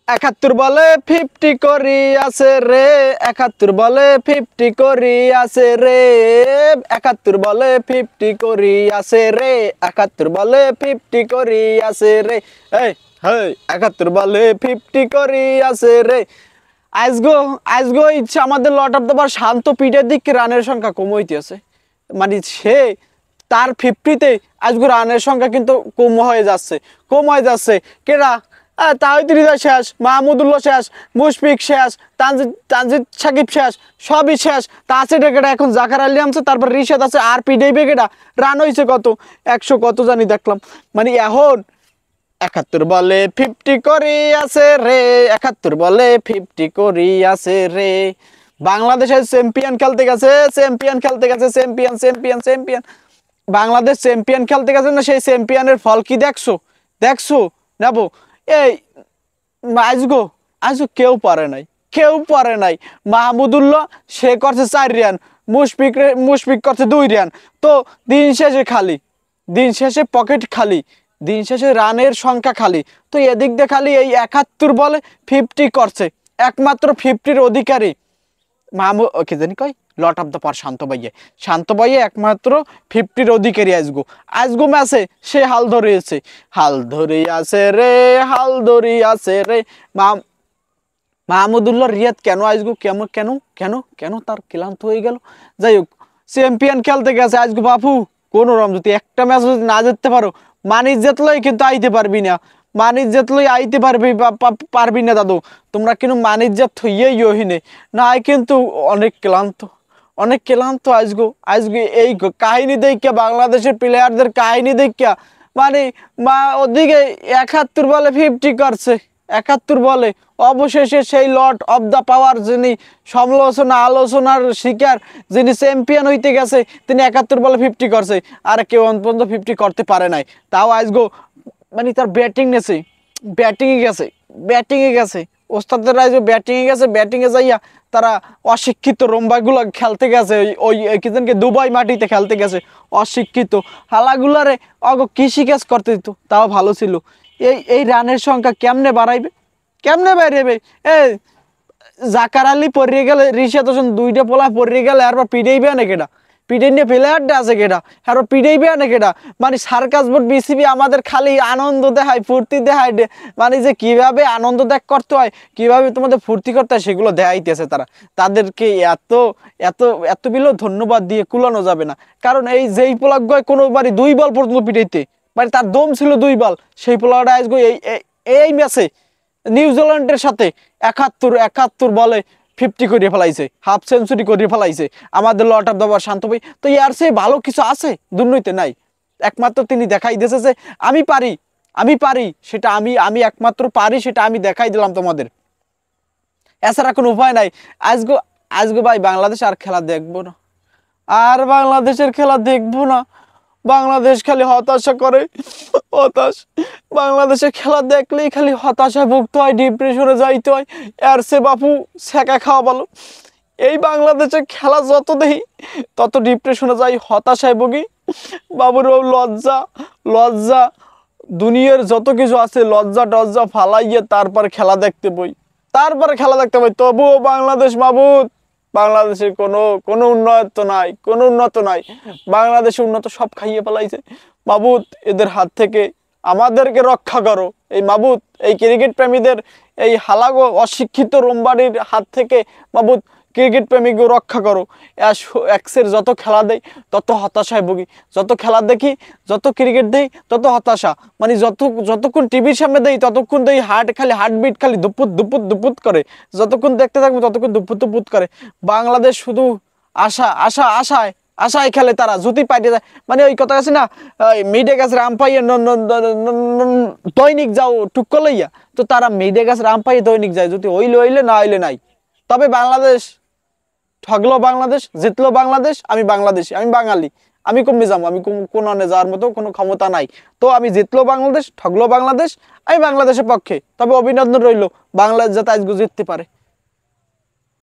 71 বলে 50 করি আছে রে, 71 বলে 50 করি আছে রে, 71 বলে 50 করি আছে রে, 71 বলে 50 করি আছে রে। এই হেই 71 বলে 50 করি আছে রে। আজগো আজগো ইচ্ছা আমাদের লট অফ দ্য বার শান্ত পিঠের দিকে রানের সংখ্যা কম হইতেছে। মানে সে তার 50তে আজগো রানের সংখ্যা কিন্তু কম হয়ে যাচ্ছে কেডা? তাহিদ হৃদয় শেষ, মাহমুদুল্লাহ শেষ, মুশফিক শেষ, তানজিদ সাকিব শেষ, সবই শেষ। তা আছে কেডা এখন? জাকার আলী আমছে, তারপর রিশাদ আছে, আর পিডাইবে কেডা? রান হয়েছে কত? 100 কত জানি দেখলাম। মানে এখন 71 বলে 50 করি আছে রে, 71 বলে 50 করি আছে রে। বাংলাদেশের চ্যাম্পিয়ন খেলতে গেছে, চ্যাম্পিয়ন খেলতে গেছে, champion champion champion. Bangladesh champion খেলতে গেছে না, সেই চ্যাম্পিয়নের ফল কি দেখছো? দেখছো নেবো? এই আজগো আজগো কেউ পারে নাই। মাহমুদুল্লাহ সে করছে 4 রান, মুশফিক করছে 2 রান। তো দিন শেষে খালি, দিন শেষে পকেট খালি, দিন শেষে রানের সংখ্যা খালি। তো এদিক দিয়ে খালি এই 71 বলে 50 করছে, একমাত্র 50-র অধিকারী মাহমুদ কি জানি কয় লট অফ দ্য পার শান্ত ভাইয়ে একমাত্র 50-র অধিকারী। আজগো ম্যাচে সে হাল ধরে আছে রে, হাল ধরে আছে রে। মাহমুদুল্লাহ রিয়াদ কেন আজগো কেমন কেন কেন কেন তার ক্লান্ত হয়ে গেল? যাই হোক, চ্যাম্পিয়ন খেলতে গেছে আজগো বাপু। কোন রকম যদি একটা ম্যাচ যদি না জিততে পারো, মানিজ জেতলই কিন্তু আইতে পারবি না, মানিজ জেতলই আইতে পারবি না দাদু। তোমরা কিন্তু মানিজ জেত হইয়েই ওহিনে না, কিন্তু অনেক ক্লান্ত আজগো এই কাহিনী দেখিয়া, বাংলাদেশের প্লেয়ারদের কাহিনী দেখিয়া, মানে ওদিকে 71 বলে 50 করছে, 71 বলে অবশেষে সেই লর্ড অফ দ্য পাওয়ার, যিনি আলোচনার শিকার, যিনি চ্যাম্পিয়ন হইতে গেছে, তিনি 71 বলে 50 করছে। আর কেউ পর্যন্ত 50 করতে পারে নাই। তাও আজগো মানে তার ব্যাটিংয়ে গেছে ওস্তাদের আজকে ব্যাটিংয়ে যাইয়া তারা অশিক্ষিত রম্বাগুলো খেলতে গেছে, ওই কিজনকে দুবাই মাটিতে খেলতে গেছে অশিক্ষিত হালাগুলারে অগ কৃষি কাজ করতে দিত, তাও ভালো ছিল। এই রানের সংখ্যা কেমনে বাড়াইবে? এই জাকার আলী পড়িয়ে গেলে, রিশাদ হোসেন 2টা পোলা পড়িয়ে গেলে আর পিড়াইবে না কেডা? পিড়ে নিয়ে প্লেয়ারটা আছে কেডা? আর পিড়াইবে না কেডা? মানে সার্কাস বোর্ড বিসিবি আমাদের খালি আনন্দ দেখায়, ফুর্তি দেখায়, মানে যে কিভাবে আনন্দ করতে হয়, কিভাবে তোমাদের ফুর্তি করতে হয়, সেগুলো দেখাইতেছে তারা। তাদেরকে এত এত এত বিলো ধন্যবাদ দিয়ে কুলানো যাবে না। কারণ এই যেই পোলাক গয় কোনো মানে 2 বল পর্যন্ত পিটাইতে, মানে তার দম ছিল 2 বল, সেই পোলাটা আজকে এই ম্যাচে নিউজিল্যান্ডের সাথে 71 বলে 50 করে ফেলাইছে, হাফ সেঞ্চুরি করে ফেলাইছে আমাদের লট অফ দ্য বার শান্ত ভাই। তো ইয়ার সে ভালো কিছু আছে দুর্নীতি নাই। একমাত্র তিনি দেখাই দিয়েছে যে আমি পারি, সেটা আমি একমাত্র পারি, সেটা আমি দেখাই দিলাম তোমাদের। এছাড়া কোনো উপায় নাই। আজগো ভাই বাংলাদেশ আর খেলা দেখবো না, আর বাংলাদেশের খেলা দেখবো না। বাংলাদেশ খালি হতাশা করে, বাংলাদেশের খেলা দেখলেই খালি হতাশায় ভুগতে হয়, ডিপ্রেশনে যাইতে হয়। আর সে বাপু সেকা খাওয়া ভালো। এই বাংলাদেশের খেলা যত দেখি তত ডিপ্রেশনে যাই, হতাশায় ভুগি বাবুর। লজ্জা দুনিয়ার যত কিছু আছে লজ্জা টজ্জা ফালাইয়ে তারপর খেলা দেখতে বই, তবুও বাংলাদেশ মাবুদ, বাংলাদেশের কোনো উন্নত নাই। বাংলাদেশে উন্নত সব খাইয়ে ফেলাইছে মাবুদ। এদের হাত থেকে আমাদেরকে রক্ষা করো এই মাবুদ। এই ক্রিকেট প্রেমীদের, এই হালাগো অশিক্ষিত রোমবাড়ির হাত থেকে মাবুদ ক্রিকেট প্রেমীকে রক্ষা করো। এক্সের যত খেলা দেয় তত হতাশায় ভুগি, যত খেলা দেখি, যত ক্রিকেট দেই তত হতাশা। মানে যতক্ষণ টিভির সামনে দেই ততক্ষণ দেই হার্টবিট খালি দুপুত করে। যতক্ষণ দেখতে থাকবো ততক্ষণ দুপুত করে। বাংলাদেশ শুধু আশায় খেলে, তারা জুতি পাইতে যায়। মানে ওই কথা আছে না, মিডে গাছের আম পাইয়ে দৈনিক যাও টুক্ক লইয়া, তো তারা মিডে গাছের আম পাইয়ে দৈনিক যায়, যদি হইলে না হইলে নাই। তবে বাংলাদেশ ঠগলো, বাংলাদেশ জিতলো, আমি বাংলাদেশি, আমি বাঙালি, আমি কমে যাবো, আমি কোন যাওয়ার মতো কোনো ক্ষমতা নাই। তো আমি জিতলো বাংলাদেশ, ঠগলো বাংলাদেশ, আমি বাংলাদেশের পক্ষে। তবে অভিনন্দন রইল বাংলাদেশ যাতে আজকে জিততে পারে।